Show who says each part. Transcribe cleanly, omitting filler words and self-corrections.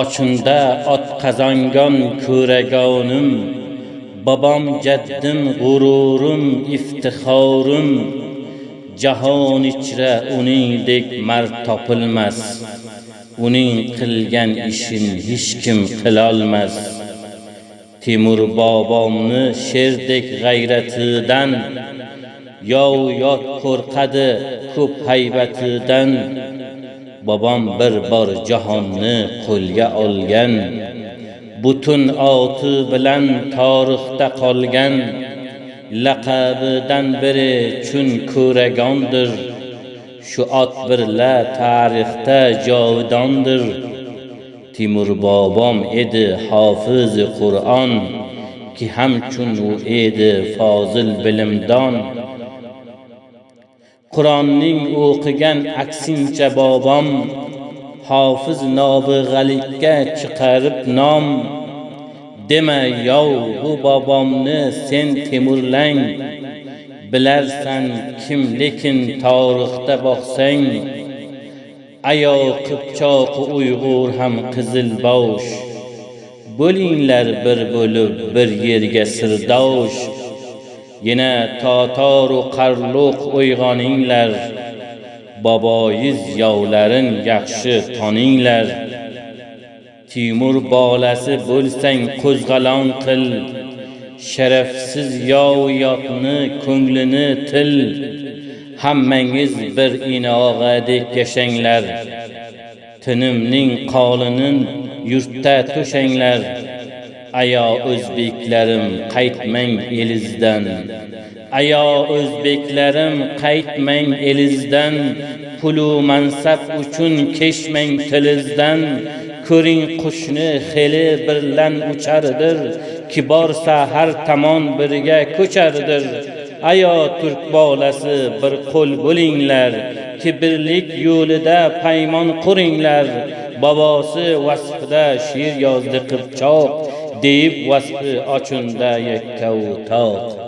Speaker 1: Ochunda ot qazangan ko'ragonim, babam jaddim g'ururim iftixorim. Jahon ichra uningdek mard topilmas, uning qilgan ishin hech kim qilolmas. Temur bobomni sherdek g'ayratidan, yov yot qo'rqadi ko'p haybatidan. Babam bir bor jahonni qo'lga olgan, butun oti bilan tarixda qolgan. Laqabidan biri chun ko'ragondir, shu ot birla tarixda jovidondir. Timur bobom edi hofiz Qur'on, ki hamchun u edi fozil bilimdon. Qur'onning o'qigan aksincha bobom, hofiz nobig'alikka chiqarib nom. Dema yov bu bobomni sen Temurlang, bilarsan kim lekin tarixda boqsang. Ayo Qipchoq Uyg'ur ham Qizilbosh, bo'linglar bir bo'lib bir yerga sirdosh. Yana Totor u Qarluq uyg'oninglar, boboyiz yovlarin yaxshi toninglar. Timur bolasi bo'lsang qo'zg'alon qil, sharafsiz yov yotni ko'nglini til. Hammangiz bir inog'adek yashanglar, tinimning qolinin yurtda to'shanglar. Ayo o'zbeklarim qaytmang elizdan, ayo o'zbeklarim qaytmang elizdan. Pulu mansab uchun keshmang tilizdan. Ko'ring qushni xeli birlan uchardir, ki borsa har tomon birga ko'chardir. Ayo turk bolasi bir qo'l bo'linglar, ki birlik yo'lida paymon quringlar. Bobosi vasfida she'r yozdi Qipchoq, deyib vasfi ochunda yakka u toq.